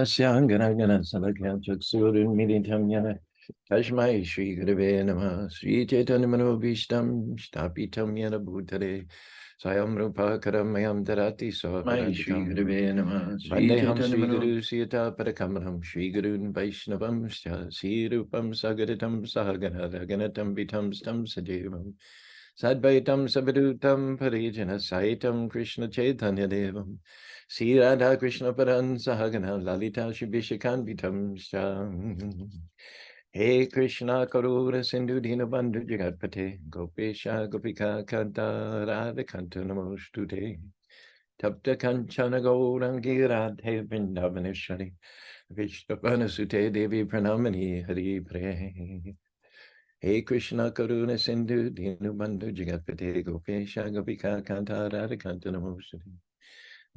Asyanganagana Salakya Chaksurun Militam Yana Tashmai Shri Gurave Namah Sri Chaitanya Manobhishtam Shtapitam Yana Bhutare Swayam Rupa Karamayam Darati Mai Shri Swaparantikam Gurave Namah Sri Vandeham Chaitanya Sri Mano Guru Siyata Parakamalam Sri Gurun Vaishnavam Sri Rupam Sagadatam Sahagana Raganatam Vitam Stam Sajevam Sadvaitam Savidutam Parijana Saitam Krishna Chaitanya Devam Sri Radha Krishna Paran Sahagana Lalita Shibhishakan Vitam Sham Hey Krishna Karura Sindhu Dinabandhu Jagatpate Gopesha Gopika Kanta Radha Kanta Namostute Tapta Kanchana Gaurangi Radhe Vrindavaneshwari Vishnavana Sute Devi Pranamani Hari Pre Hey Krishna Karuna Sindhu Dinubandhu Jagatpate Gopesha Gopika Kanta Radha Kanta Namostute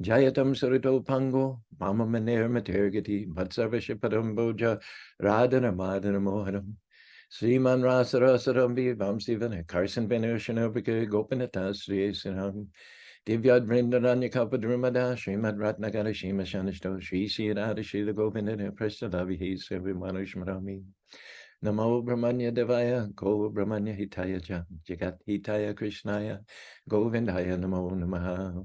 Jayatam Sarito Pango, Mama Maner Matergati, Matsarvasha Padamboja, Radhana Madana Mohanam, Sriman Rasa Rasarambi, Vamsivana, Carson Venershanobika, Gopinata Sri Sinam, Divyad Vrindaranya Kapadrumada, Srimad Ratnagara Shima Shanishto, Sri Sirada Shila Gopinata, Prestadavi, Sevi Manushmarami. Namo Brahmanya Devaya, Go Brahmanya Hitaya Jagat Hitaya Krishnaya, Govindaya Namo Namaha.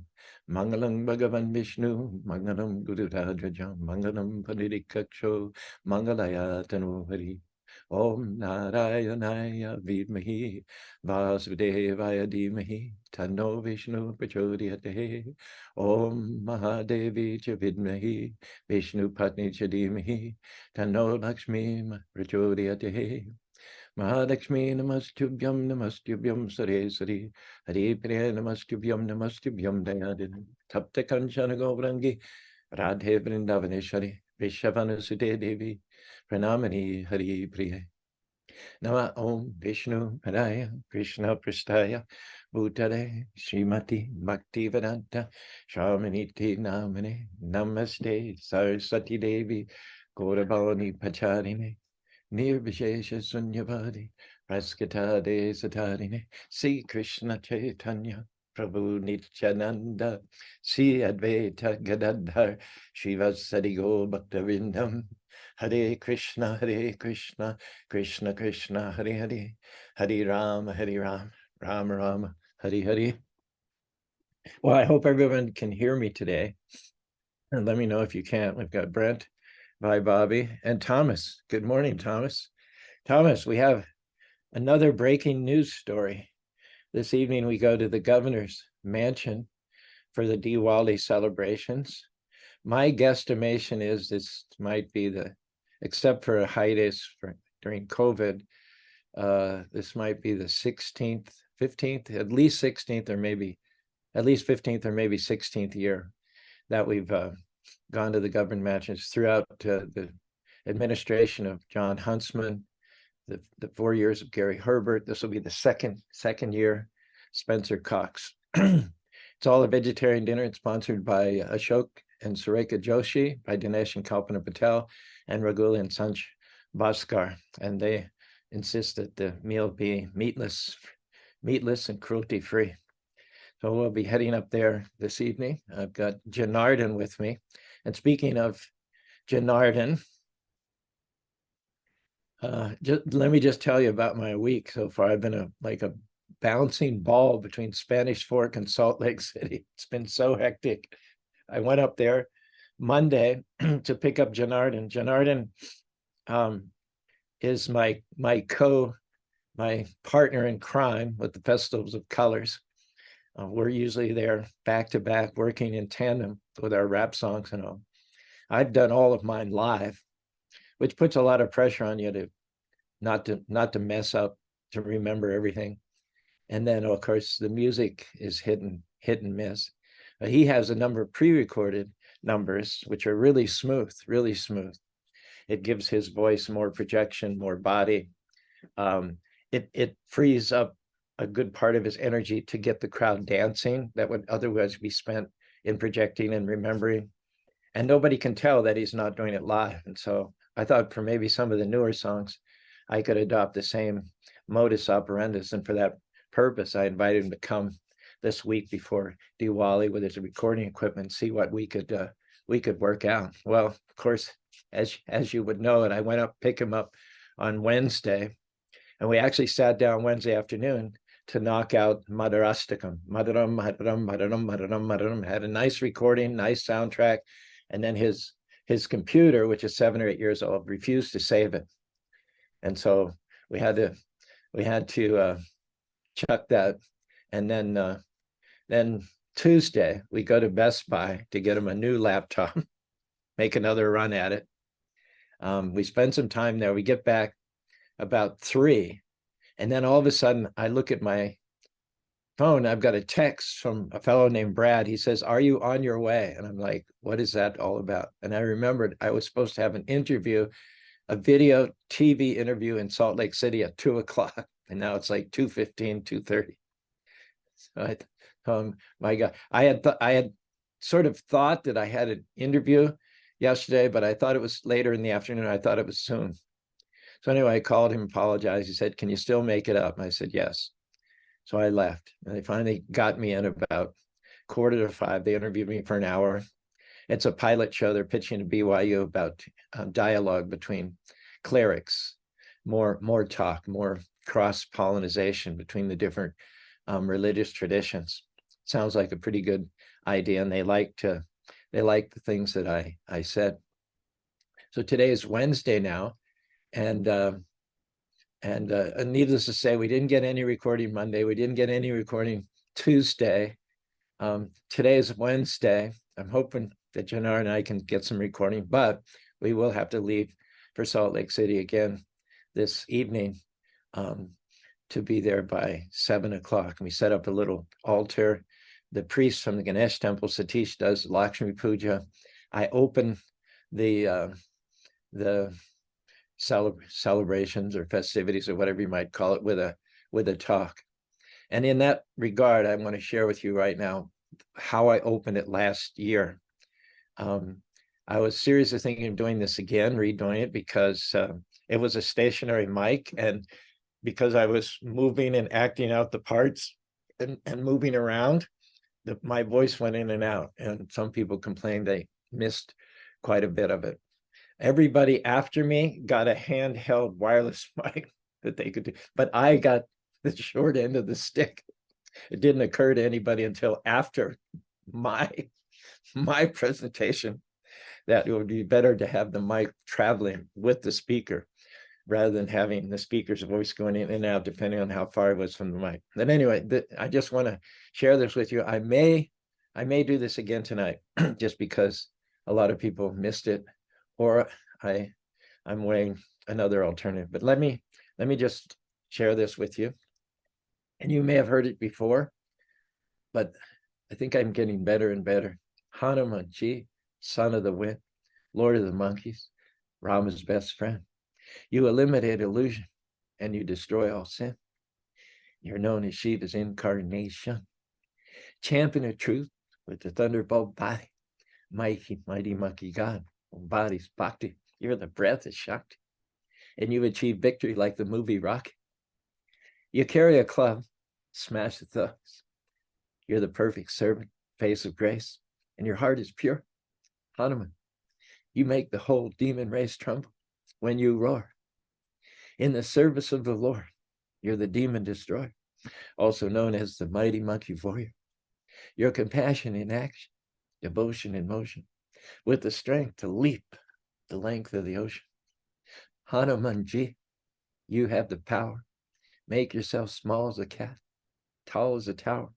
Mangalam Bhagavan Vishnu, Mangalam Guru Rajaja, Mangalam Padidikaksho, Mangalaya Tanu Hari. Om Narayanaya Vidmahi, Vasudevaya Dhimahi, Tano Vishnu Prachodhyate. Om Mahadevi Cha Vidmahi, Vishnu Patni Cha Dhimahi, Tano Lakshmi Prachodhyate. Mahalakshmi Namastubhyam Sare Sari Hari Priya Namastubhyam Dayadin Tapta Kanchana Govrangi Radhe Vrindavaneshwari Vishavana Sute Devi Pranamani Hari Priya Nama Om Vishnu Padaya Krishna Prastaya Bhutale Srimati Bhakti Vedanta Shamaniti Namane Namaste Sarasati Devi Gauravani Pacharine Nirvishesha Sunyavadi Praskatade Satarine Sri Krishna Chaitanya Prabhu Nityananda Sri Advaita Gadadhar Shivasadi Go Bhaktavindam Hare Krishna Krishna Krishna Hare Hare Hare Ram Ram Ram Hare Hare. Well, I hope everyone can hear me today. And let me know if you can't. We've got Brent, Bye Bobby, and Thomas. Good morning, Thomas. Thomas, we have another breaking news story. This evening, we go to the governor's mansion for the Diwali celebrations. My guesstimation is this might be except for a hiatus during COVID, this might be the 16th, 15th, at least 16th, or maybe at least 15th or maybe 16th year that we've gone to the government mansions throughout the administration of John Huntsman, the 4 years of Gary Herbert. This will be the second year, Spencer Cox. It's all a vegetarian dinner. It's sponsored by Ashok and Sureka Joshi, by Dinesh and Kalpana Patel, and Ragul and Sanch Bhaskar. And they insist that the meal be meatless and cruelty-free. So we'll be heading up there this evening. I've got Janardhan with me. And speaking of Janardhan, let me just tell you about my week so far. I've been like a bouncing ball between Spanish Fork and Salt Lake City. It's been so hectic. I went up there Monday to pick up Janardhan. Janardhan is my partner in crime with the Festivals of Colors. We're usually there back to back, working in tandem with our rap songs and all. I've done all of mine live, which puts a lot of pressure on you to not to mess up, to remember everything. And then, of course, the music is hit and miss. He has a number of pre-recorded numbers, which are really smooth, really smooth. It gives his voice more projection, more body. It frees up a good part of his energy to get the crowd dancing that would otherwise be spent in projecting and remembering. And nobody can tell that he's not doing it live. And so I thought for maybe some of the newer songs, I could adopt the same modus operandus. And for that purpose, I invited him to come this week before Diwali with his recording equipment, see what we could we could work out. Well, of course, as you would know, and I went up, pick him up on Wednesday, and we actually sat down Wednesday afternoon to knock out Madarastakam. Madaram, Madaram, Madaram, Madaram, Madaram. Had a nice recording, nice soundtrack. And then his computer, which is 7 or 8 years old, refused to save it. And so we had to chuck that. And then Tuesday, we go to Best Buy to get him a new laptop, make another run at it. We spend some time there. We get back about 3. And then all of a sudden, I look at my phone. I've got a text from a fellow named Brad. He says, "Are you on your way?" And I'm like, what is that all about? And I remembered I was supposed to have an interview, a video TV interview in Salt Lake City at 2:00. And now it's like 2:15, 2:30. So my God, I had sort of thought that I had an interview yesterday, but I thought it was later in the afternoon. I thought it was soon. So anyway, I called him, apologized. He said, "Can you still make it up?" And I said, "Yes." So I left, and they finally got me in about 4:45. They interviewed me for an hour. It's a pilot show. They're pitching to BYU about dialogue between clerics, more talk, more cross-pollination between the different religious traditions. Sounds like a pretty good idea, and they like the things that I said. So today is Wednesday now, and needless to say, we didn't get any recording Monday. We didn't get any recording Tuesday. Today is Wednesday. I'm hoping that Janar and I can get some recording, but we will have to leave for Salt Lake City again this evening to be there by 7:00. And we set up a little altar. The priest from the Ganesh temple, Satish, does Lakshmi Puja. I open the celebrations or festivities or whatever you might call it with a talk. And in that regard, I want to share with you right now how I opened it last year. I was seriously thinking of doing this again, redoing it, because it was a stationary mic, and because I was moving and acting out the parts and moving around, my voice went in and out, and some people complained they missed quite a bit of it. Everybody after me got a handheld wireless mic that they could do, but I got the short end of the stick. It didn't occur to anybody until after my presentation that it would be better to have the mic traveling with the speaker rather than having the speaker's voice going in and out depending on how far it was from the mic. But anyway, I just want to share this with you. I may do this again tonight just because a lot of people missed it, or I'm weighing another alternative. But let me just share this with you. And you may have heard it before, but I think I'm getting better and better. Hanumanji, son of the wind, lord of the monkeys, Rama's best friend. You eliminate illusion and you destroy all sin. You're known as Shiva's incarnation. Champion of truth with the thunderbolt body. Mighty monkey God. Body's bhakti. You're the breath of Shakti. And you achieve victory like the movie Rocky. You carry a club, smash the thugs. You're the perfect servant, face of grace, and your heart is pure. Hanuman, you make the whole demon race tremble when you roar. In the service of the Lord, you're the demon destroyer, also known as the mighty monkey warrior. Your compassion in action, devotion in motion, with the strength to leap the length of the ocean. Hanumanji, you have the power. Make yourself small as a cat, tall as a tower.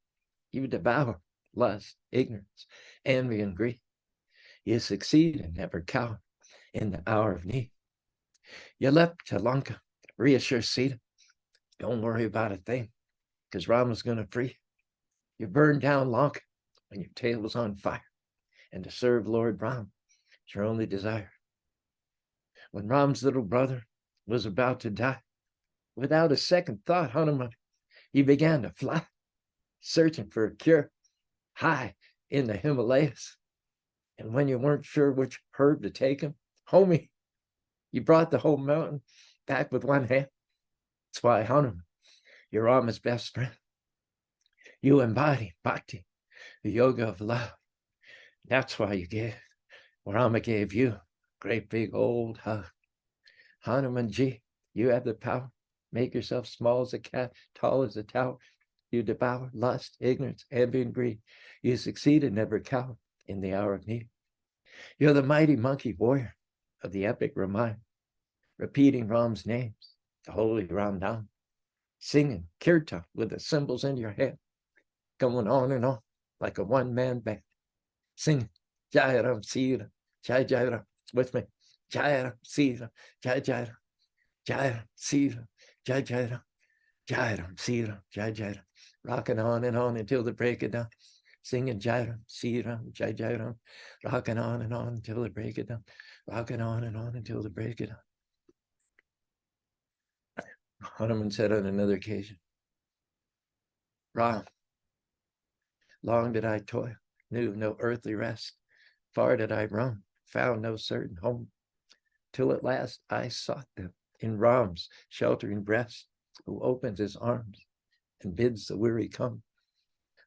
You devour lust, ignorance, envy, and greed. You succeed and never cower in the hour of need. You leapt to Lanka, reassure Sita. Don't worry about a thing, because Rama's going to free you. You burned down Lanka when your tail was on fire, and to serve Lord Ram is your only desire. When Ram's little brother was about to die, without a second thought, Hanuman, he began to fly, searching for a cure high in the Himalayas. And when you weren't sure which herb to take him, homie, you brought the whole mountain back with one hand. That's why, Hanuman, you're Rama's best friend. You embody bhakti, the yoga of love. That's why you give Rama gave you a great big old hug. Hanumanji, you have the power. Make yourself small as a cat, tall as a tower. You devour lust, ignorance, envy, and greed. You succeed and never cower in the hour of need. You're the mighty monkey warrior of the epic Ramayana, repeating Ram's names, the holy Ram Nam, singing kirtan with the cymbals in your head, going on and on like a one-man band, singing Jai Ram Sira, Jai Jai Ram, with me, Jai Ram Sira, Jai Jai Ram, Jai Ram Sira, Jai Jai Ram, Jai Ram Sira, Jai Jai Ram, rocking on and on until the break of dawn, singing Jai Ram Sira, Jai Jai Ram, rocking on and on until the break of dawn, rocking on and on until the break of dawn. Hanuman said on another occasion, Ram, long did I toil, knew no earthly rest. Far did I roam, found no certain home, till at last I sought them in Ram's sheltering breast, who opens his arms and bids the weary come.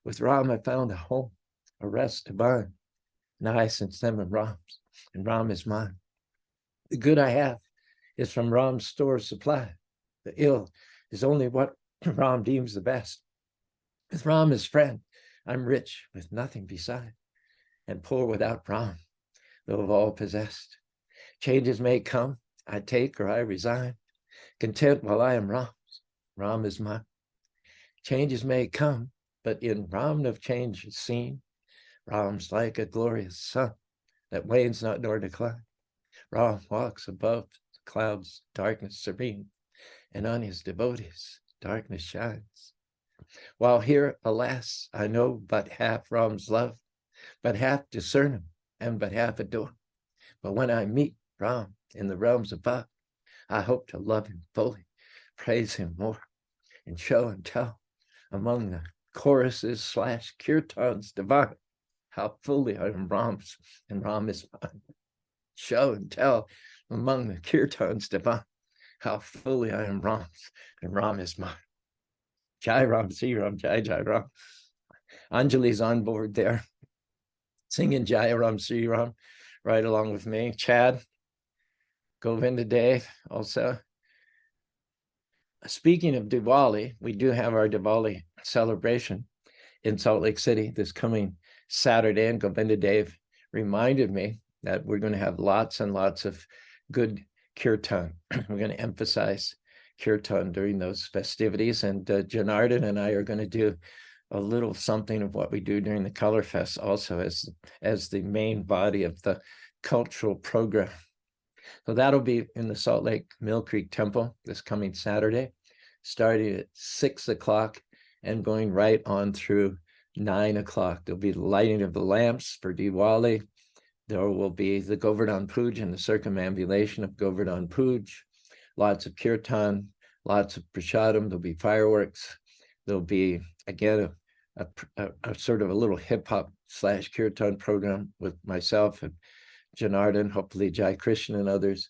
With Ram I found a home, a rest divine, and I since then am Ram's, and Ram is mine. The good I have is from Ram's store supply. The ill is only what Ram deems the best. With Ram as friend, I'm rich with nothing beside, and poor without Ram, though of all possessed. Changes may come, I take or I resign, content while I am Ram's. Ram is mine. Changes may come, but in Ram no change is seen. Ram's like a glorious sun that wanes not nor decline. Ram walks above the clouds, darkness serene, and on his devotees darkness shines. While here, alas, I know but half Ram's love, but half discern him, and but half adore. But when I meet Ram in the realms above, I hope to love him fully, praise him more, and show and tell among the choruses / kirtans divine how fully I am Ram's, and Ram is mine. Show and tell among the kirtans divine how fully I am Ram's, and Ram is mine. Jai Ram, Sri Ram, Jai Jai Ram. Anjali's on board there, singing Jai Ram, Sri Ram, right along with me. Chad, Govinda Dave, also. Speaking of Diwali, we do have our Diwali celebration in Salt Lake City this coming Saturday, and Govinda Dave reminded me that we're going to have lots and lots of good kirtan. We're going to emphasize kirtan during those festivities, and Janardhan and I are going to do a little something of what we do during the Color Fest also as the main body of the cultural program. So that'll be in the Salt Lake Mill Creek Temple this coming Saturday, starting at 6 o'clock and going right on through 9 o'clock. There'll be the lighting of the lamps for Diwali. There will be the Govardhan Puja and the circumambulation of Govardhan Puja, lots of kirtan, lots of prasadam. There'll be fireworks. There'll be, again, a sort of a little hip-hop / kirtan program with myself and Janardhan, hopefully Jai Krishna and others.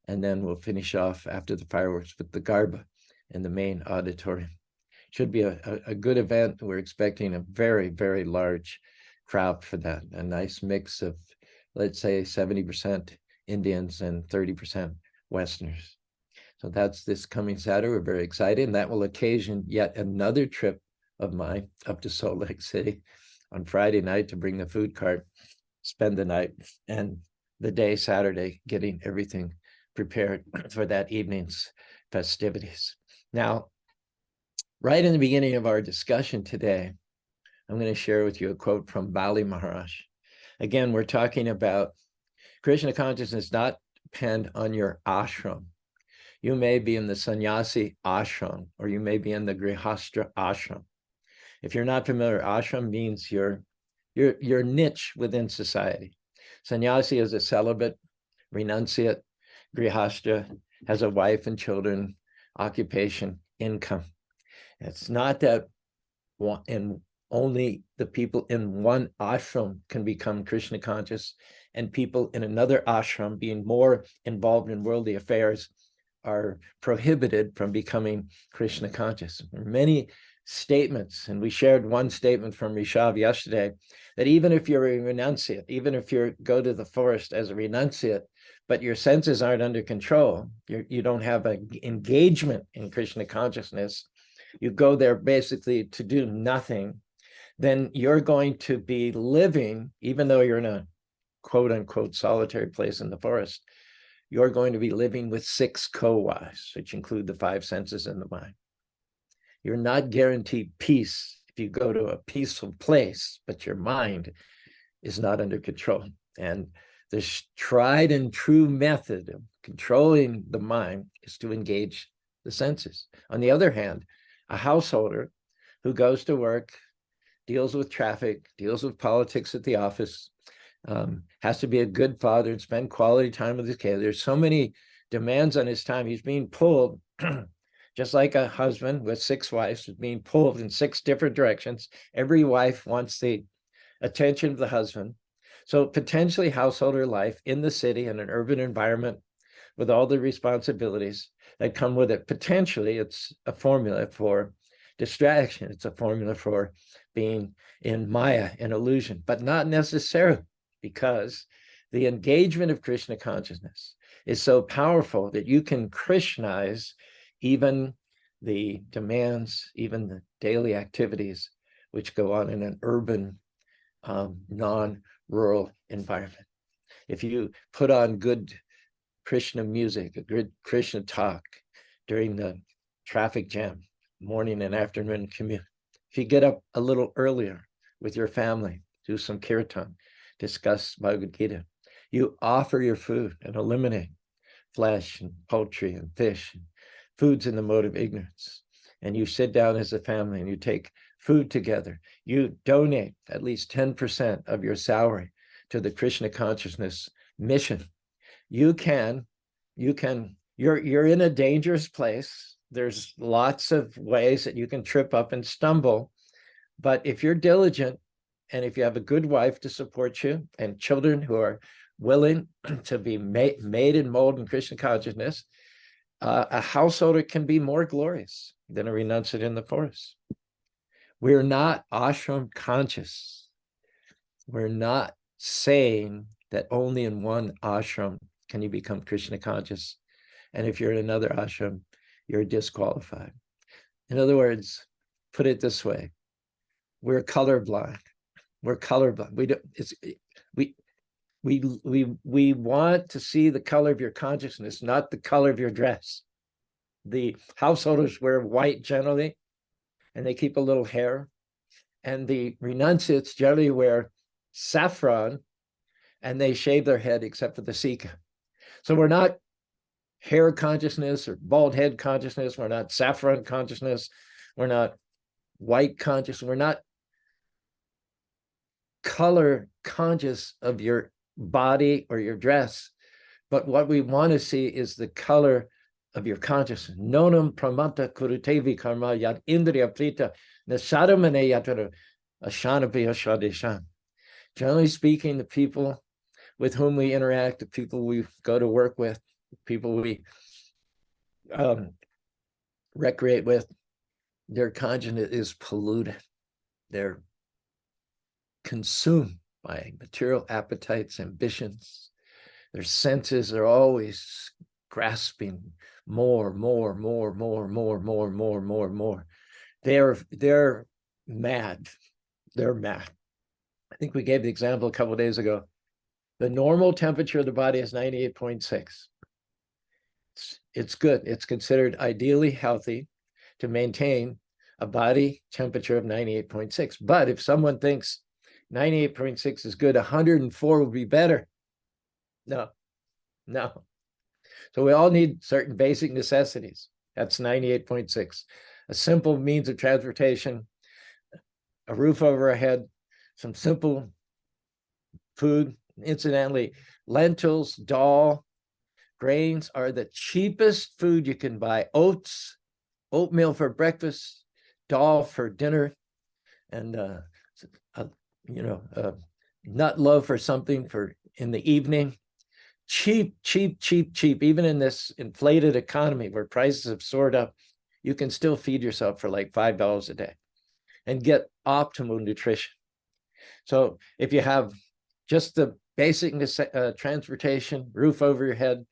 And then we'll finish off after the fireworks with the Garba in the main auditorium. Should be a good event. We're expecting a very, very large crowd for that. A nice mix of, let's say, 70% Indians and 30% Westerners. So that's this coming Saturday. We're very excited. And that will occasion yet another trip of mine up to Salt Lake City on Friday night to bring the food cart, spend the night, and the day Saturday getting everything prepared for that evening's festivities. Now, right in the beginning of our discussion today, I'm going to share with you a quote from Bali Maharaj. Again, we're talking about Krishna consciousness not depend on your ashram. You may be in the sannyasi ashram, or you may be in the grhasta ashram. If you're not familiar, ashram means your niche within society. Sannyasi is a celibate, renunciate. Grihastha has a wife and children, occupation, income. It's not that only the people in one ashram can become Krishna conscious, and people in another ashram being more involved in worldly affairs are prohibited from becoming Krishna conscious. There are many statements, and we shared one statement from Rishabh yesterday, that even if you're a renunciate, even if you go to the forest as a renunciate, but your senses aren't under control, you don't have an engagement in Krishna consciousness, you go there basically to do nothing, then you're going to be living, even though you're in a quote unquote solitary place in the forest, you're going to be living with 6 co-wives, which include the 5 senses and the mind. You're not guaranteed peace if you go to a peaceful place, but your mind is not under control. And the tried and true method of controlling the mind is to engage the senses. On the other hand, a householder who goes to work, deals with traffic, deals with politics at the office, has to be a good father and spend quality time with his kids. There's so many demands on his time. He's being pulled, just like a husband with 6 wives is being pulled in 6 different directions. Every wife wants the attention of the husband. So potentially householder life in the city in an urban environment with all the responsibilities that come with it. Potentially, it's a formula for distraction. It's a formula for being in Maya, in illusion, but not necessarily, because the engagement of Krishna consciousness is so powerful that you can Krishnaize even the demands, even the daily activities which go on in an urban, non-rural environment. If you put on good Krishna music, a good Krishna talk during the traffic jam, morning and afternoon commute, if you get up a little earlier with your family, do some kirtan, discuss Bhagavad Gita, you offer your food and eliminate flesh and poultry and fish and foods in the mode of ignorance, and you sit down as a family and you take food together, you donate at least 10% of your salary to the Krishna consciousness mission, you're in a dangerous place. There's lots of ways that you can trip up and stumble, but if you're diligent and if you have a good wife to support you and children who are willing to be made and molded in Krishna consciousness, a householder can be more glorious than a renunciate in the forest. We're not ashram conscious. We're not saying that only in one ashram can you become Krishna conscious. And if you're in another ashram, you're disqualified. In other words, put it this way, we're colorblind. We're colorblind. We want to see the color of your consciousness, not the color of your dress. The householders wear white generally, and they keep a little hair. And the renunciates generally wear saffron, and they shave their head except for the sika. So we're not hair consciousness or bald head consciousness. We're not saffron consciousness. We're not white conscious. We're not color conscious of your body or your dress. But what we want to see is the color of your consciousness. Nonam pramata kurutevi karma yad indriya prita nasadamane yatara ashanapi ashadeshan. Generally speaking, the people with whom we interact, the people we go to work with, the people we recreate with, their consciousness is polluted. They're consumed by material appetites, ambitions. Their senses are always grasping more. They're mad. They're mad. I think we gave the example a couple of days ago. The normal temperature of the body is 98.6. It's good. It's considered ideally healthy to maintain a body temperature of 98.6. But if someone thinks 98.6 is good, 104 would be better. No. So we all need certain basic necessities. That's 98.6. A simple means of transportation, a roof over our head, some simple food. Incidentally, lentils, dal, grains are the cheapest food you can buy. Oats, oatmeal for breakfast, dal for dinner, and nut loaf or something for in the evening. Cheap. Even in this inflated economy where prices have soared up, you can still feed yourself for like $5 a day and get optimal nutrition. So if you have just the basic transportation, roof over your head,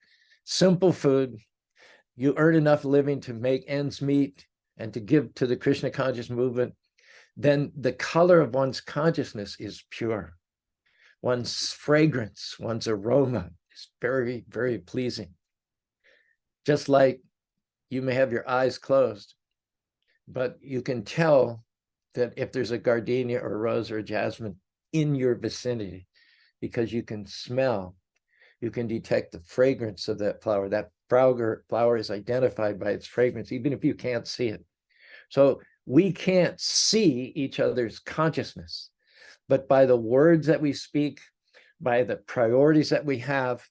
simple food, you earn enough living to make ends meet and to give to the Krishna conscious movement, then the color of one's consciousness is pure. One's fragrance, one's aroma is very, very pleasing. Just like you may have your eyes closed, but you can tell that if there's a gardenia or a rose or a jasmine in your vicinity, because you can smell, you can detect the fragrance of that flower. That flower is identified by its fragrance, even if you can't see it. So we can't see each other's consciousness, but by the words that we speak, by the priorities that we have,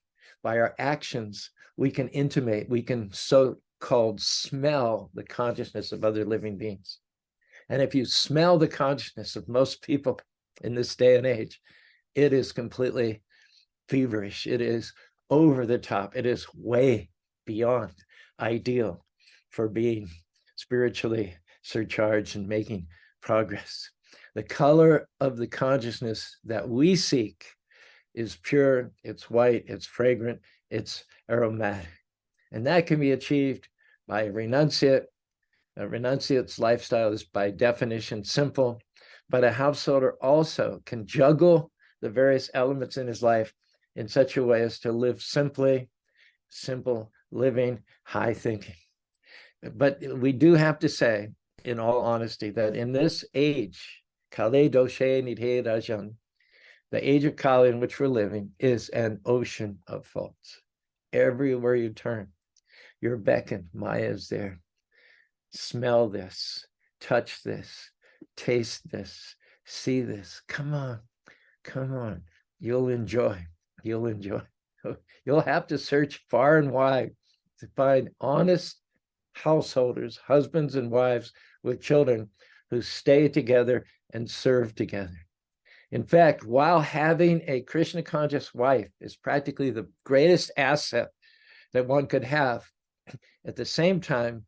by our actions, we can intimate, we can so-called smell the consciousness of other living beings. And if you smell the consciousness of most people in this day and age, it is completely feverish. It is over the top. It is way beyond ideal for being spiritually surcharged and making progress. The color of the consciousness that we seek is pure, it's white, it's fragrant, it's aromatic. And that can be achieved by a renunciate. A renunciate's lifestyle is by definition simple, but a householder also can juggle the various elements in his life in such a way as to live simply, simple living, high thinking. But we do have to say, in all honesty, that in this age, Kali doshe nidhe rajan, the age of Kali in which we're living is an ocean of faults. Everywhere you turn, you're beckoned. Maya is there. Smell this, touch this, taste this, see this. Come on, come on. You'll enjoy. You'll enjoy. You'll have to search far and wide to find honest householders, husbands and wives with children who stay together and serve together. In fact, while having a Krishna conscious wife is practically the greatest asset that one could have, at the same time,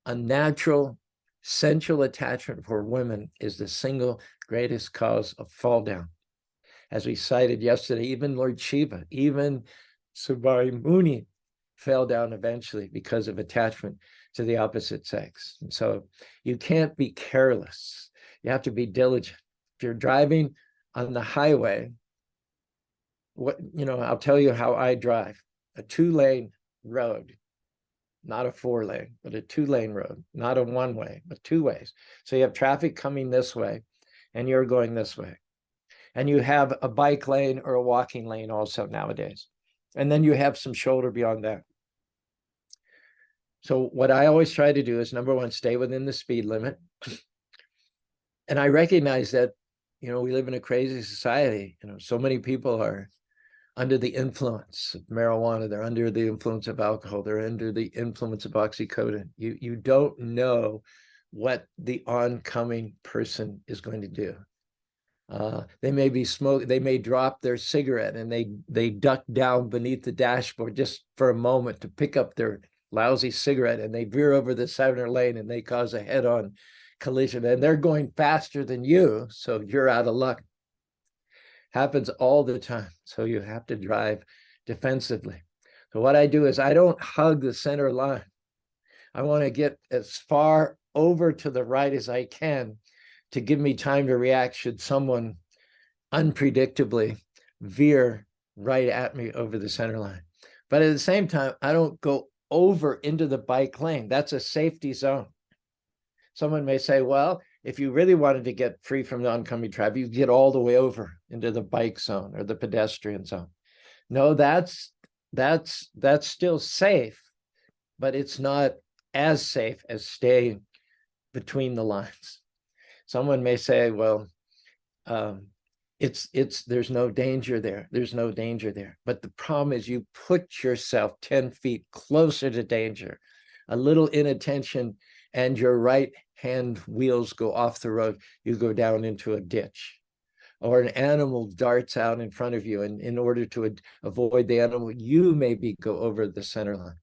a natural sensual attachment for women is the single greatest cause of fall down. As we cited yesterday, even Lord Shiva, even Subari Muni fell down eventually because of attachment to the opposite sex. And so you can't be careless. You have to be diligent. If you're driving on the highway, I'll tell you how I drive. A 2-lane road, not a 4-lane, but a 2-lane road, not a 1-way, but 2 ways. So you have traffic coming this way and you're going this way. And you have a bike lane or a walking lane also nowadays. And then you have some shoulder beyond that. So what I always try to do is, number one, stay within the speed limit. And I recognize that, we live in a crazy society. So many people are under the influence of marijuana. They're under the influence of alcohol. They're under the influence of oxycodone. You don't know what the oncoming person is going to do. They may be smoking, they may drop their cigarette and they duck down beneath the dashboard just for a moment to pick up their lousy cigarette, and they veer over the center lane and they cause a head-on collision, and they're going faster than you, so you're out of luck. Happens all the time. So you have to drive defensively. So what I do is I don't hug the center line. I want to get as far over to the right as I can to give me time to react should someone unpredictably veer right at me over the center line. But at the same time, I don't go over into the bike lane. That's a safety zone. Someone may say, well, if you really wanted to get free from the oncoming traffic, you get all the way over into the bike zone or the pedestrian zone. No, that's still safe, but it's not as safe as staying between the lines. Someone may say, well, there's no danger there. There's no danger there. But the problem is you put yourself 10 feet closer to danger, a little inattention, and your right hand wheels go off the road. You go down into a ditch, or an animal darts out in front of you. And in order to avoid the animal, you maybe go over the center line.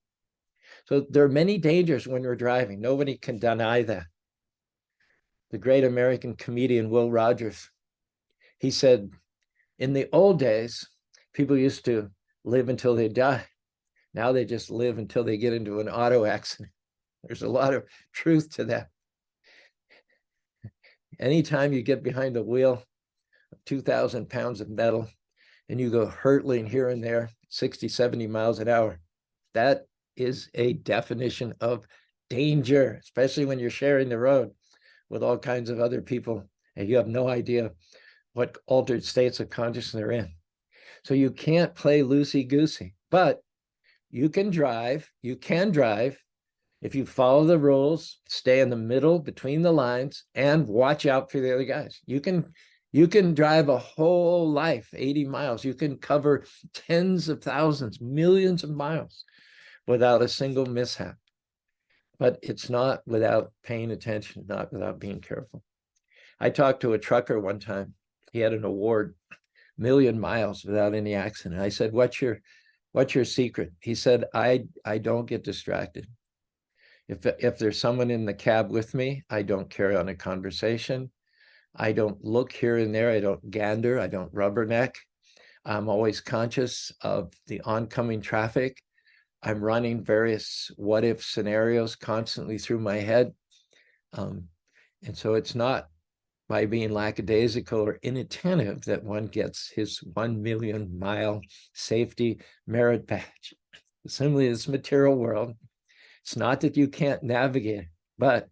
So there are many dangers when we're driving. Nobody can deny that. The great American comedian Will Rogers, he said, in the old days, people used to live until they die. Now they just live until they get into an auto accident. There's a lot of truth to that. Anytime you get behind the wheel of 2,000 pounds of metal and you go hurtling here and there, 60, 70 miles an hour, that is a definition of danger, especially when you're sharing the road with all kinds of other people and you have no idea what altered states of consciousness they're in. So you can't play loosey-goosey, but you can drive if you follow the rules, stay in the middle between the lines, and watch out for the other guys. You can drive a whole life, 80 miles. You can cover tens of thousands, millions of miles without a single mishap. But it's not without paying attention, not without being careful. I talked to a trucker one time. He had an award, 1,000,000 miles without any accident. I said, what's your secret? He said, I don't get distracted. If there's someone in the cab with me, I don't carry on a conversation. I don't look here and there. I don't gander. I don't rubberneck. I'm always conscious of the oncoming traffic. I'm running various what-if scenarios constantly through my head. And so it's not by being lackadaisical or inattentive that one gets his 1,000,000 mile safety merit badge. Simply, this material world, it's not that you can't navigate, but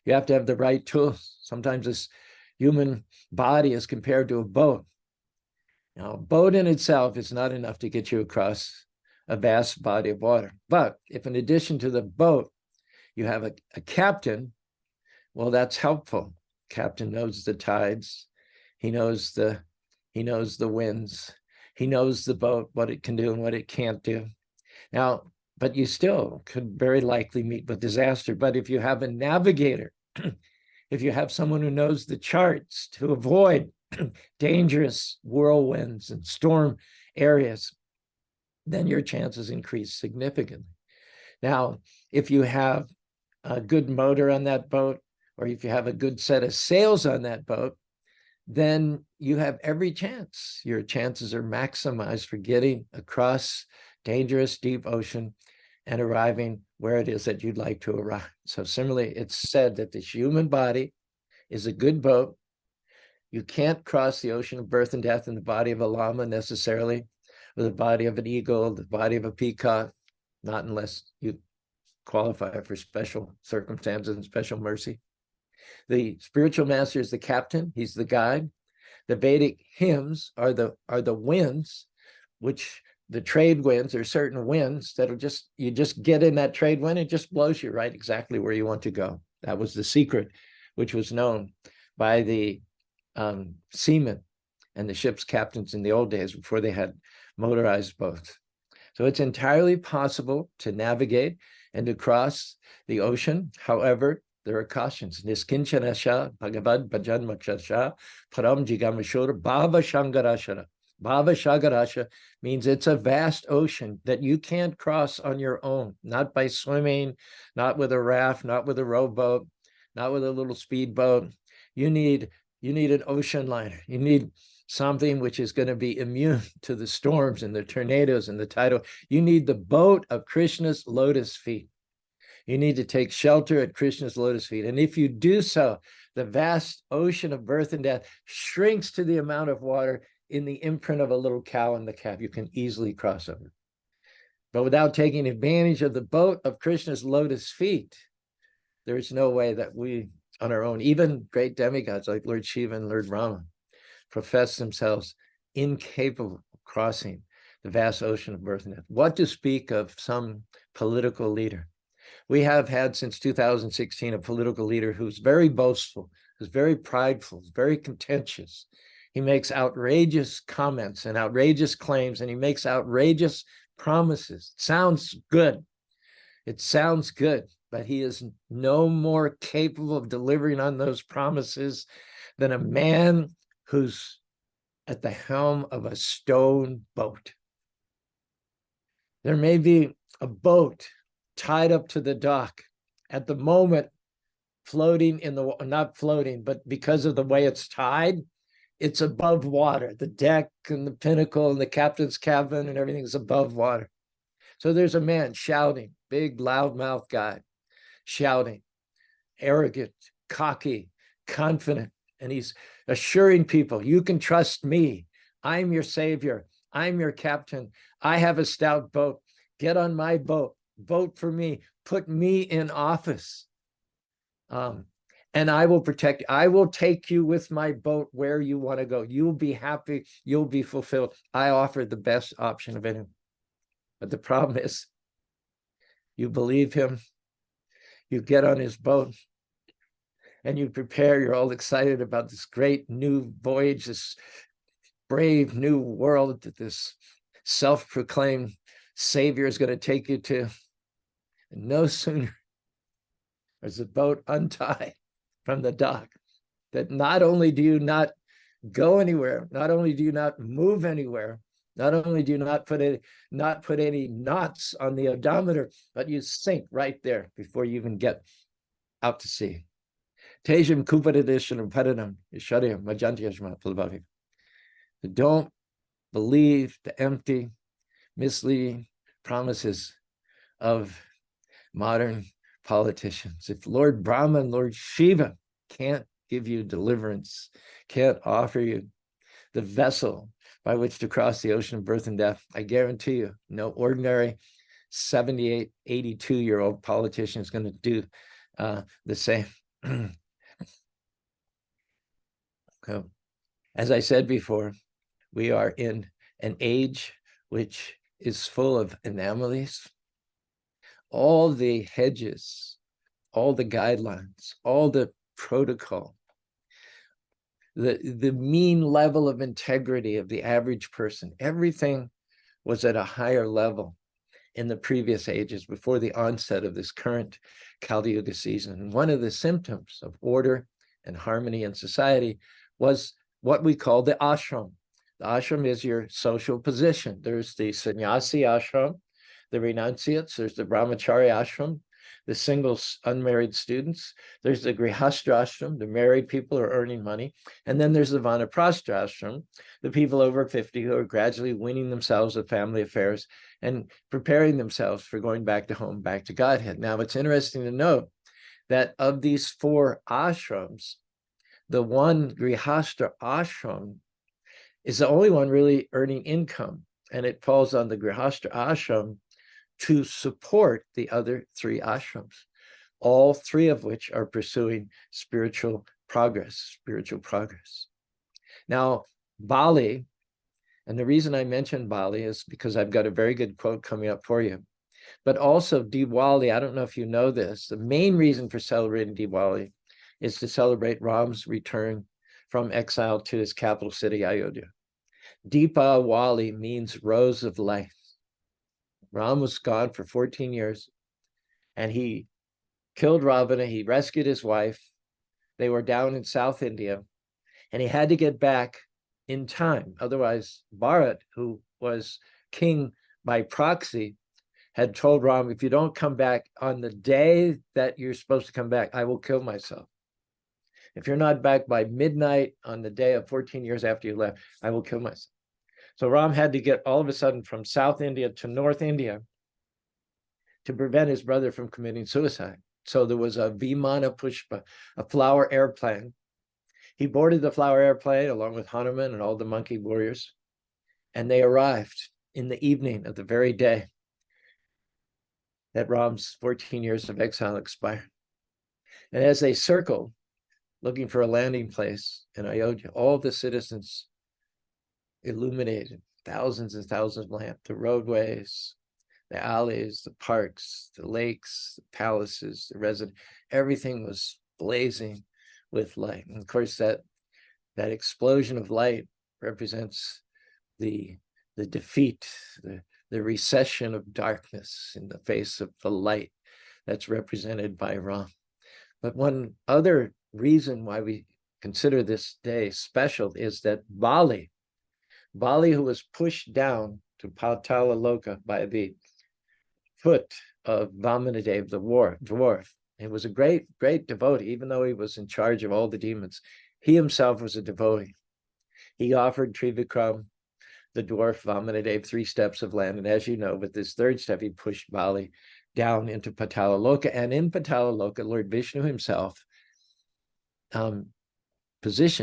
you have to have the right tools. Sometimes this human body is compared to a boat. Now, a boat in itself is not enough to get you across a vast body of water. But if in addition to the boat, you have a captain, well, that's helpful. Captain knows the tides. He knows the winds. He knows the boat, what it can do and what it can't do. Now, but you still could very likely meet with disaster. But if you have a navigator, if you have someone who knows the charts to avoid dangerous whirlwinds and storm areas, then your chances increase significantly. Now, if you have a good motor on that boat, or if you have a good set of sails on that boat, then you have every chance. Your chances are maximized for getting across dangerous deep ocean and arriving where it is that you'd like to arrive. So similarly, it's said that the human body is a good boat. You can't cross the ocean of birth and death in the body of a llama necessarily, or the body of an eagle, the body of a peacock, not unless you qualify for special circumstances and special mercy. The spiritual master is the captain, he's the guide. The Vedic hymns are the winds, which the trade winds, are certain winds that'll you just get in that trade wind, it just blows you right exactly where you want to go. That was the secret, which was known by the seamen and the ship's captains in the old days before they had motorized boats. So it's entirely possible to navigate and to cross the ocean. However, there are cautions. Niskinchanasha, Bhagavad Bhajan Makshasha, Param Jigamashura, Bhava Shangarashara. Bhava Shagarasha means it's a vast ocean that you can't cross on your own, not by swimming, not with a raft, not with a rowboat, not with a little speedboat. You need an ocean liner. You need something which is going to be immune to the storms and the tornadoes and the tidal. You need the boat of Krishna's lotus feet. You need to take shelter at Krishna's lotus feet. And if you do so, the vast ocean of birth and death shrinks to the amount of water in the imprint of a little cow in the cap. You can easily cross over. But without taking advantage of the boat of Krishna's lotus feet, there is no way that we, on our own, even great demigods like Lord Shiva and Lord Rama, profess themselves incapable of crossing the vast ocean of birth and death. What to speak of some political leader? We have had since 2016 a political leader who's very boastful, who's very prideful, very contentious. He makes outrageous comments and outrageous claims, and he makes outrageous promises. It sounds good. It sounds good, but he is no more capable of delivering on those promises than a man who's at the helm of a stone boat. There may be a boat tied up to the dock. At the moment, floating in the, not floating, but because of the way it's tied, it's above water. The deck and the pinnacle and the captain's cabin and everything is above water. So there's a man shouting, big loudmouth guy, shouting, arrogant, cocky, confident, and he's assuring people, you can trust me. I'm your savior. I'm your captain. I have a stout boat. Get on my boat. Vote for me. Put me in office. And I will protect you. I will take you with my boat where you want to go. You'll be happy. You'll be fulfilled. I offer the best option of anyone. But the problem is, you believe him, you get on his boat, and you prepare. You're all excited about this great new voyage, this brave new world that this self-proclaimed savior is going to take you to. And no sooner is the boat untied from the dock, that not only do you not go anywhere, not only do you not move anywhere, not only do you not put any knots on the odometer, but you sink right there before you even get out to sea. Tejam kupadadishanam padanam yashadiyam majantiyashma palabavi. Don't believe the empty, misleading promises of modern politicians. If Lord Brahma and Lord Shiva can't give you deliverance, can't offer you the vessel by which to cross the ocean of birth and death, I guarantee you, no ordinary 78, 82-year-old politician is going to do the same. So, as I said before, we are in an age which is full of anomalies. All the hedges, all the guidelines, all the protocol, the mean level of integrity of the average person, everything was at a higher level in the previous ages before the onset of this current Kali Yuga season. And one of the symptoms of order and harmony in society was what we call the ashram. The ashram is your social position. There's the sannyasi ashram, the renunciates, there's the Brahmachari ashram, the single unmarried students, there's the grhasta ashram, the married people who are earning money, and then there's the vanaprastha ashram, the people over 50 who are gradually weaning themselves of family affairs and preparing themselves for going back to home, back to Godhead. Now, it's interesting to note that of these 4 ashrams, the one grhasta ashram is the only one really earning income, and it falls on the grhasta ashram to support the other 3 ashrams, all 3 of which are pursuing spiritual progress. Now, Bali, and the reason I mentioned Bali is because I've got a very good quote coming up for you, but also Diwali, I don't know if you know this, the main reason for celebrating Diwali is to celebrate Ram's return from exile to his capital city, Ayodhya. Deepawali means rose of light. Ram was gone for 14 years, and he killed Ravana. He rescued his wife. They were down in South India, and he had to get back in time. Otherwise, Bharat, who was king by proxy, had told Ram, if you don't come back on the day that you're supposed to come back, I will kill myself. If you're not back by midnight on the day of 14 years after you left, I will kill myself. So Ram had to get all of a sudden from South India to North India to prevent his brother from committing suicide. So there was a Vimana Pushpa, a flower airplane. He boarded the flower airplane along with Hanuman and all the monkey warriors, and they arrived in the evening of the very day that Ram's 14 years of exile expired. And as they circled, looking for a landing place in Ayodhya, all the citizens illuminated, thousands and thousands of lamps, the roadways, the alleys, the parks, the lakes, the palaces, the residence, everything was blazing with light. And of course, that explosion of light represents the defeat, the recession of darkness in the face of the light that's represented by Ram. But one other reason why we consider this day special is that Bali, who was pushed down to Patala Loka by the foot of Vamanadev, the dwarf. He was a great, great devotee, even though he was in charge of all the demons. He himself was a devotee. He offered Trivikram, the dwarf Vamanadev, 3 steps of land. And as you know, with this 3rd step, he pushed Bali down into Patala Loka. And in Patala Loka, Lord Vishnu himself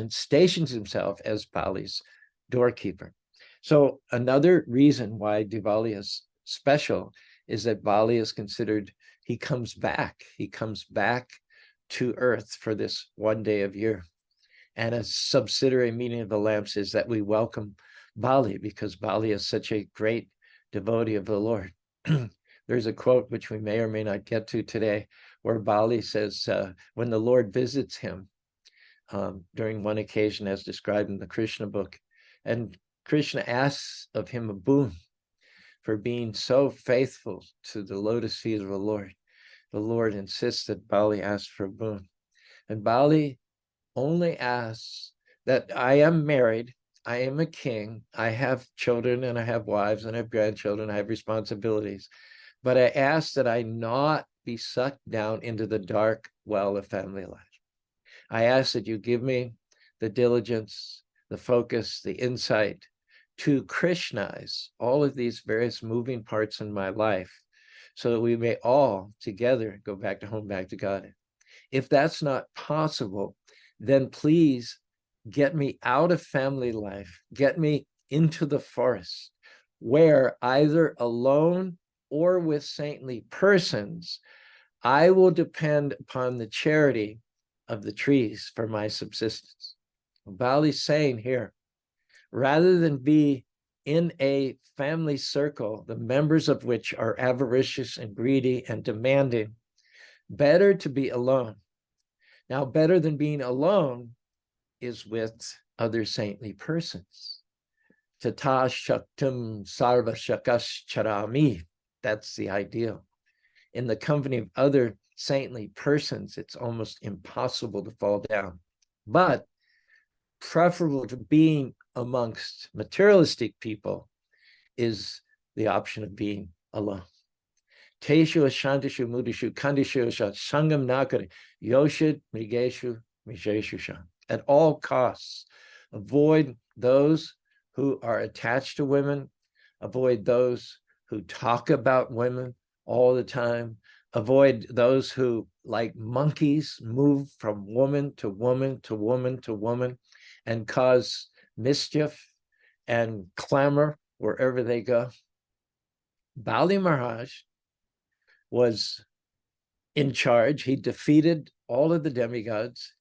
stations himself as Bali's doorkeeper. So another reason why Diwali is special is that Bali is considered, he comes back to earth for this one day of year. And a subsidiary meaning of the lamps is that we welcome Bali because Bali is such a great devotee of the Lord. There's a quote which we may or may not get to today, where Bali says, when the Lord visits him during one occasion, as described in the Krishna book, and Krishna asks of him a boon for being so faithful to the lotus feet of the Lord insists that Bali ask for a boon. And Bali only asks that I am married, I am a king, I have children and I have wives and I have grandchildren, I have responsibilities. But I ask that I not be sucked down into the dark well of family life. I ask that you give me the diligence, the focus, the insight to Krishnaize all of these various moving parts in my life so that we may all together go back to home, back to God. If that's not possible, then please get me out of family life, get me into the forest where either alone or with saintly persons, I will depend upon the charity of the trees for my subsistence. Bali's saying here, rather than be in a family circle, the members of which are avaricious and greedy and demanding, better to be alone. Now, better than being alone is with other saintly persons. Tata Shaktam Sarva Shakascharami. That's the ideal. In the company of other saintly persons, it's almost impossible to fall down. But preferable to being amongst materialistic people is the option of being alone. Teshu ashantishu mudishu kandishu sangam nakari yoshid mrigeshu mijeshu shan. At all costs, avoid those who are attached to women, avoid those who talk about women all the time, avoid those who, like monkeys, move from woman to woman to woman to woman and cause mischief and clamor wherever they go. Bali Maharaj was in charge. He defeated all of the demigods.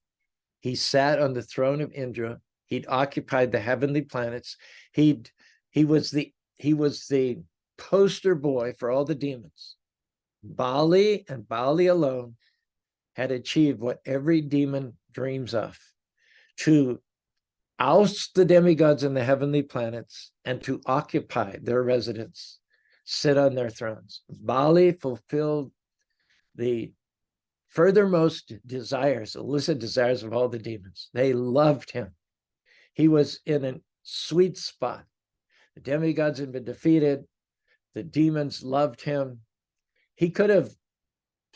He sat on the throne of Indra. He'd occupied the heavenly planets. He was the poster boy for all the demons. Bali and Bali alone had achieved what every demon dreams of, to oust the demigods in the heavenly planets and to occupy their residence, sit on their thrones. Bali fulfilled the furthermost desires, illicit desires of all the demons. They loved him. He was in a sweet spot. The demigods had been defeated. The demons loved him. He could have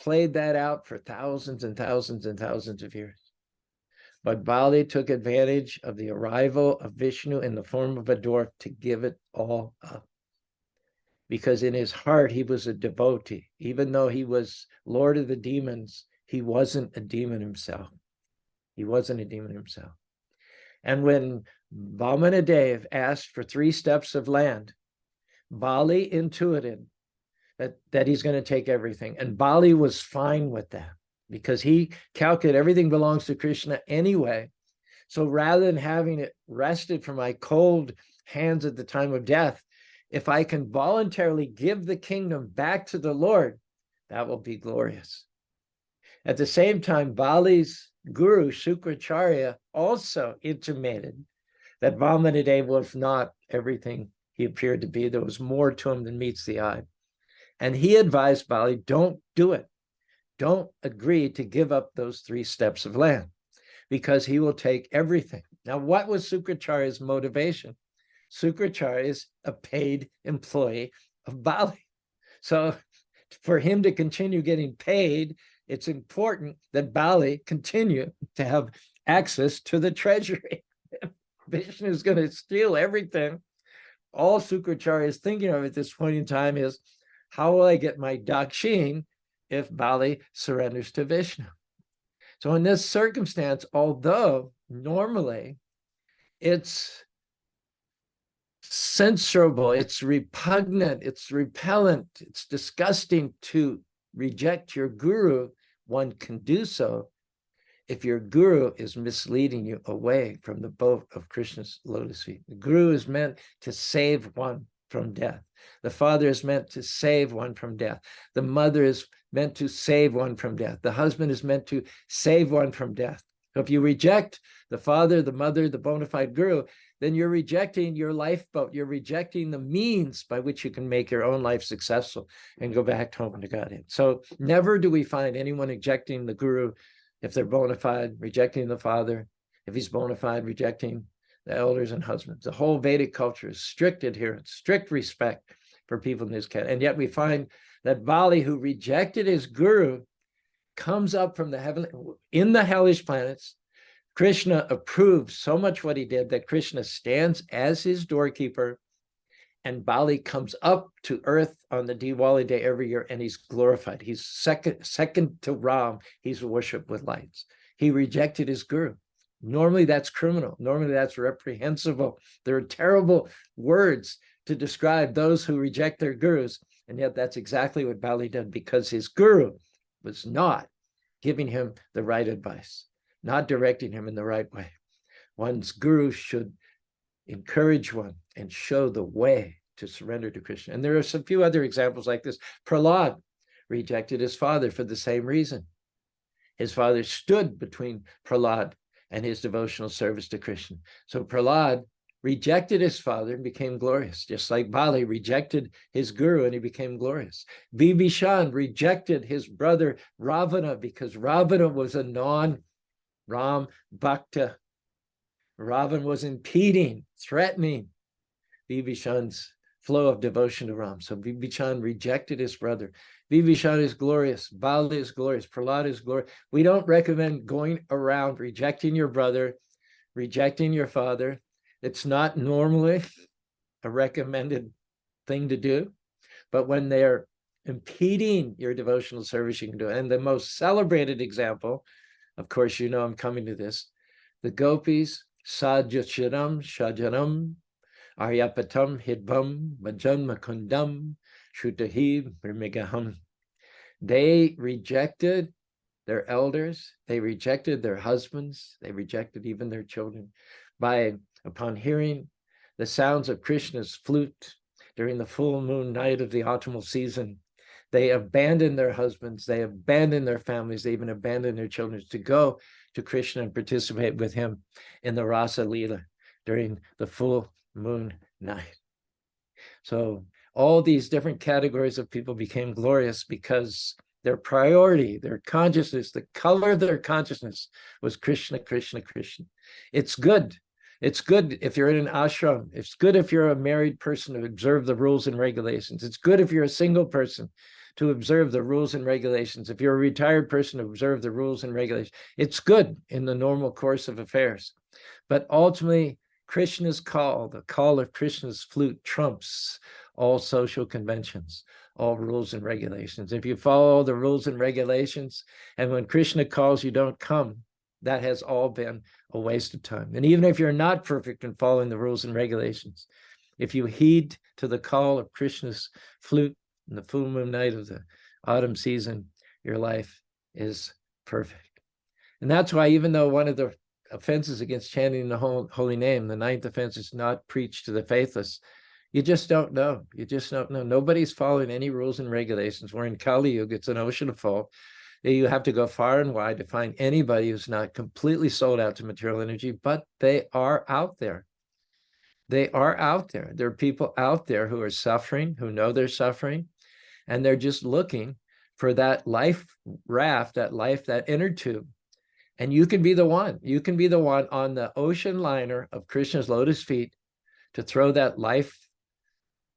played that out for thousands and thousands and thousands of years. But Bali took advantage of the arrival of Vishnu in the form of a dwarf to give it all up. Because in his heart, he was a devotee. Even though he was Lord of the demons, he wasn't a demon himself. He wasn't a demon himself. And when Vamanadev asked for 3 steps of land, Bali intuited that he's going to take everything. And Bali was fine with that because he calculated everything belongs to Krishna anyway. So rather than having it wrested from my cold hands at the time of death, if I can voluntarily give the kingdom back to the Lord, that will be glorious. At the same time, Bali's guru, Shukracharya, also intimated that Vamanadev was not everything he appeared to be. There was more to him than meets the eye. And he advised Bali, don't do it. Don't agree to give up those 3 steps of land because he will take everything. Now, what was Shukracharya's motivation? Shukracharya is a paid employee of Bali. So For him to continue getting paid, it's important that Bali continue to have access to the treasury. Vishnu is going to steal everything. All Sukracharya is thinking of at this point in time is, how will I get my dakshin if Bali surrenders to Vishnu? So in this circumstance, although normally it's censorable, it's repugnant, it's repellent, it's disgusting to reject your guru, one can do so if your guru is misleading you away from the boat of Krishna's lotus feet. The guru is meant to save one from death. The father is meant to save one from death. The mother is meant to save one from death. The husband is meant to save one from death. So if you reject the father, the mother, the bona fide guru, then you're rejecting your lifeboat. You're rejecting the means by which you can make your own life successful and go back home to Godhead. So never do we find anyone rejecting the guru if they're bona fide, rejecting the father, if he's bona fide, rejecting the elders and husbands. The whole Vedic culture is strict adherence, strict respect for people in this category. And yet we find that Bali, who rejected his guru, comes up from the heaven in the hellish planets. Krishna approves so much what he did that Krishna stands as his doorkeeper, and Bali comes up to earth on the Diwali day every year, and he's glorified. He's second to Ram. He's worshipped with lights. He rejected his guru. Normally that's criminal. Normally that's reprehensible. There are terrible words to describe those who reject their gurus. And yet that's exactly what Bali did, because his guru was not giving him the right advice, not directing him in the right way. One's guru should encourage one and show the way to surrender to Krishna. And there are some few other examples like this. Prahlad rejected his father for the same reason. His father stood between Prahlad and his devotional service to Krishna. So Prahlad rejected his father and became glorious, just like Bali rejected his guru and he became glorious. Vibhishan rejected his brother Ravana because Ravana was a non-Ram Bhakta. Ravana was impeding, threatening Vibhishan's flow of devotion to Ram. So Vibhishan rejected his brother. Vibhishan is glorious. Bali is glorious. Prahlad is glorious. We don't recommend going around rejecting your brother, rejecting your father. It's not normally a recommended thing to do, but when they're impeding your devotional service, you can do it. And the most celebrated example, of course, you know I'm coming to this, the gopis, Sajachanam, Shajanam, Aryapatam, Hidvam, Majan Makundam, Shutahi, Mirmigaham. They rejected their elders, they rejected their husbands, they rejected even their children. Upon hearing the sounds of Krishna's flute during the full moon night of the autumnal season, they abandoned their husbands, they abandoned their families, they even abandoned their children to go to Krishna and participate with him in the Rasa Leela during the full moon night. So all these different categories of people became glorious because their priority, their consciousness, the color of their consciousness was Krishna, Krishna, Krishna. It's good. It's good if you're in an ashram. It's good if you're a married person to observe the rules and regulations. It's good if you're a single person to observe the rules and regulations. If you're a retired person to observe the rules and regulations, it's good in the normal course of affairs. But ultimately, Krishna's call, the call of Krishna's flute, trumps all social conventions, all rules and regulations. If you follow the rules and regulations, and when Krishna calls, you don't come, that has all been a waste of time. And even if you're not perfect in following the rules and regulations, if you heed to the call of Krishna's flute in the full moon night of the autumn season, your life is perfect. And that's why, even though one of the offenses against chanting the holy name, the ninth offense, is not preached to the faithless, you just don't know. You just don't know. Nobody's following any rules and regulations. We're in Kali Yuga. It's an ocean of fault. You have to go far and wide to find anybody who's not completely sold out to material energy, but they are out there. They are out there. There are people out there who are suffering, who know they're suffering, and they're just looking for that life raft, that inner tube. And you can be the one. You can be the one on the ocean liner of Krishna's lotus feet to throw that life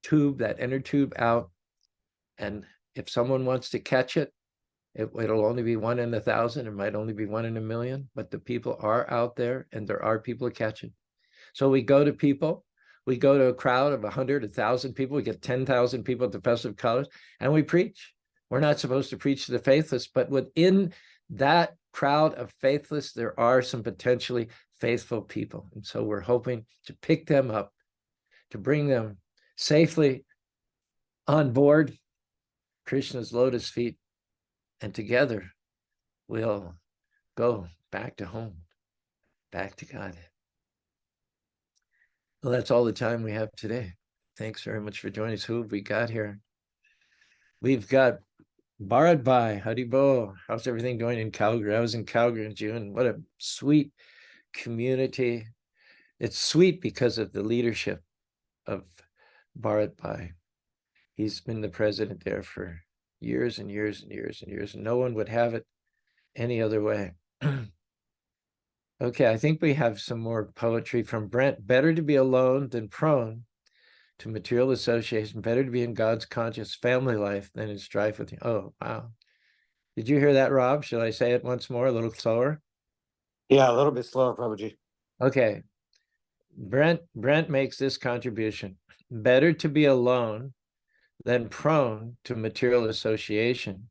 tube, that inner tube out and if someone wants to catch it, it'll only be 1 in 1,000. It might only be 1 in 1,000,000, but the people are out there and there are people catching. So we go to people, we go to a crowd of 100, 1,000 people, we get 10,000 people at the Festival of Colors, and we preach. We're not supposed to preach to the faithless, but within that crowd of faithless, there are some potentially faithful people. And so we're hoping to pick them up, to bring them safely on board Krishna's lotus feet, and together we'll go back to home, back to God. Well, that's all the time we have today. Thanks very much for joining us. Who have we got here? We've got Bharat Bhai, Haribo. How's everything going in Calgary? I was in Calgary in June. What a sweet community. It's sweet because of the leadership of Bharat Bhai. He's been the president there for years and years and years and years, and no one would have it any other way. Okay, I think we have some more poetry from Brent. Better to be alone than prone to material association. Better to be in God's conscious family life than in strife with you. Oh, wow. Did you hear that, Rob? Should I say it once more, a little slower? Yeah, a little bit slower, Prabhuji. Okay. Brent makes this contribution. Better to be alone than prone to material association.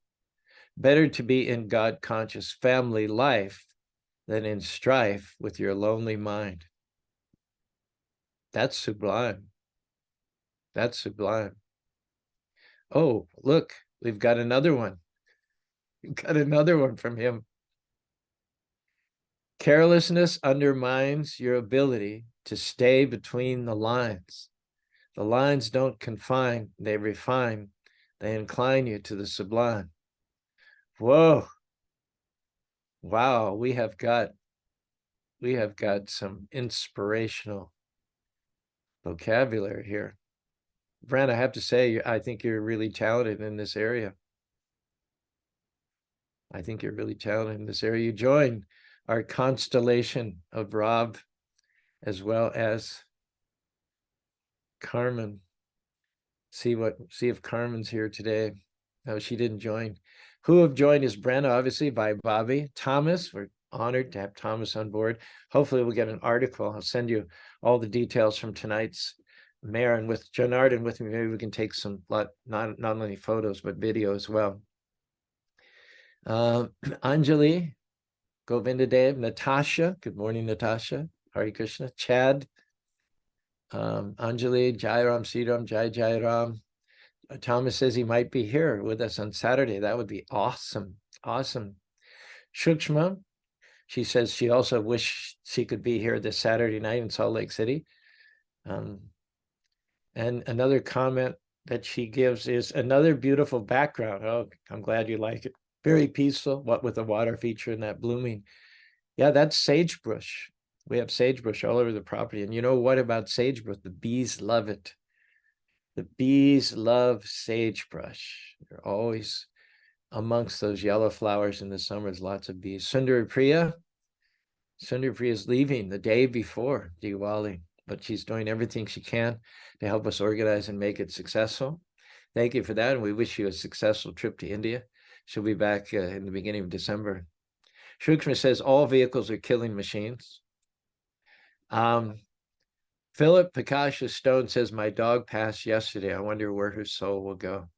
Better to be in God conscious family life than in strife with your lonely mind. That's sublime. That's sublime. Oh, look, we've got another one. We've got another one from him. Carelessness undermines your ability to stay between the lines. The lines don't confine, they refine. They incline you to the sublime. Whoa. Wow, we have got some inspirational vocabulary here. Brent, I have to say, I think you're really talented in this area. I think you're really talented in this area. You join our constellation of Rob as well as Carmen. See if Carmen's here today. No, she didn't join. Who have joined is Brent, obviously, by Bobby. Thomas, we're honored to have Thomas on board. Hopefully we'll get an article. I'll send you all the details from tonight's Mayor, and with Janardhan with me, maybe we can take some, not only photos, but video as well. Anjali, Govindadev, Natasha, good morning, Natasha, Hare Krishna, Chad, Anjali, Jairam, Sriram, Jai Ram. Thomas says he might be here with us on Saturday. That would be awesome. Awesome. Shukshma, she says she also wished she could be here this Saturday night in Salt Lake City. And another comment that she gives is another beautiful background. Oh, I'm glad you like it. Very peaceful, what with the water feature and that blooming. Yeah, that's sagebrush. We have sagebrush all over the property. And you know what about sagebrush? The bees love it. The bees love sagebrush. They're always amongst those yellow flowers in the summer. There's lots of bees. Sundari Priya is leaving the day before Diwali, but she's doing everything she can to help us organize and make it successful. Thank you for that. And we wish you a successful trip to India. She'll be back in the beginning of December. Shukshma says all vehicles are killing machines. Philip Pikasha Stone says, my dog passed yesterday. I wonder where her soul will go.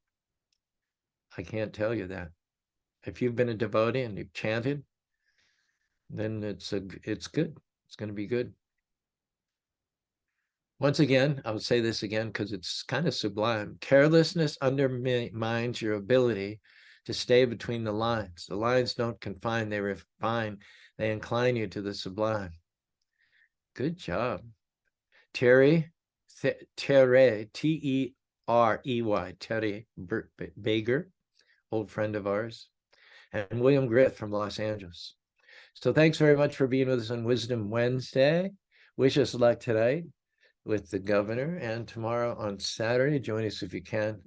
I can't tell you that. If you've been a devotee and you've chanted, then it's good. It's going to be good. Once again, I'll say this again because it's kind of sublime. Carelessness undermines your ability to stay between the lines. The lines don't confine, they refine. They incline you to the sublime. Good job. Terry, Terry, T-E-R-E-Y, Terry Bager, old friend of ours, and William Griff from Los Angeles. So thanks very much for being with us on Wisdom Wednesday. Wish us luck tonight with the governor, and tomorrow on Saturday. Join us if you can.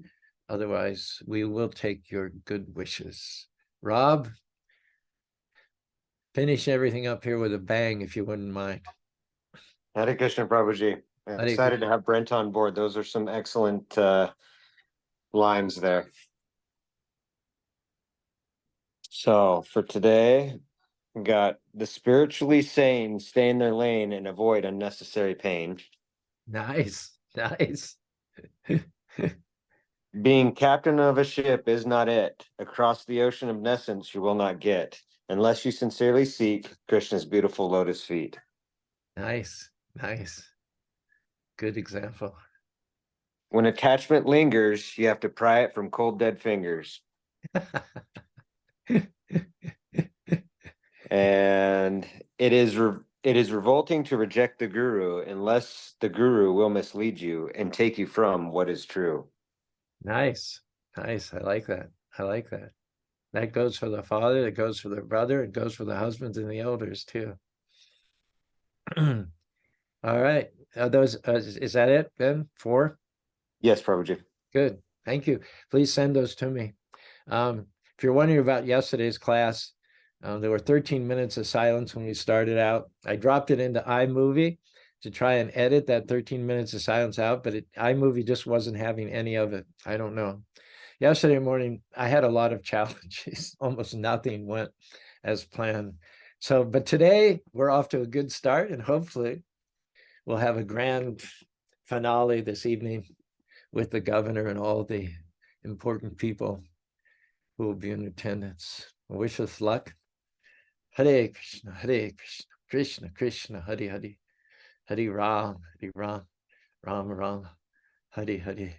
Otherwise, we will take your good wishes. Rob, finish everything up here with a bang, if you wouldn't mind. Hare Krishna, Prabhuji. Yeah, Hare excited Krishna. to have Brent on board. Those are some excellent lines there. So for today, we got the spiritually sane stay in their lane and avoid unnecessary pain. Nice, nice. Being captain of a ship is not it. Across the ocean of essence you will not get, unless you sincerely seek Krishna's beautiful lotus feet. Nice, nice. Good example. When attachment lingers, you have to pry it from cold dead fingers. And it is revolting to reject the guru unless the guru will mislead you and take you from what is true. Nice, nice. I like that. I like that. That goes for the father, that goes for the brother, it goes for the husbands and the elders too. All right. Are those is that it, Ben? 4? Yes, Prabhuji. Good. Thank you. Please send those to me. If you're wondering about yesterday's class, there were 13 minutes of silence when we started out. I dropped it into iMovie to try and edit that 13 minutes of silence out, but iMovie just wasn't having any of it. I don't know. Yesterday morning, I had a lot of challenges. Almost nothing went as planned. So, but today we're off to a good start, and hopefully we'll have a grand finale this evening with the governor and all the important people who will be in attendance. I wish us luck. Hare Krishna, Hare Krishna, Krishna Krishna, Hare Hare, Hare Ram, Ram Ram, Hare Hare.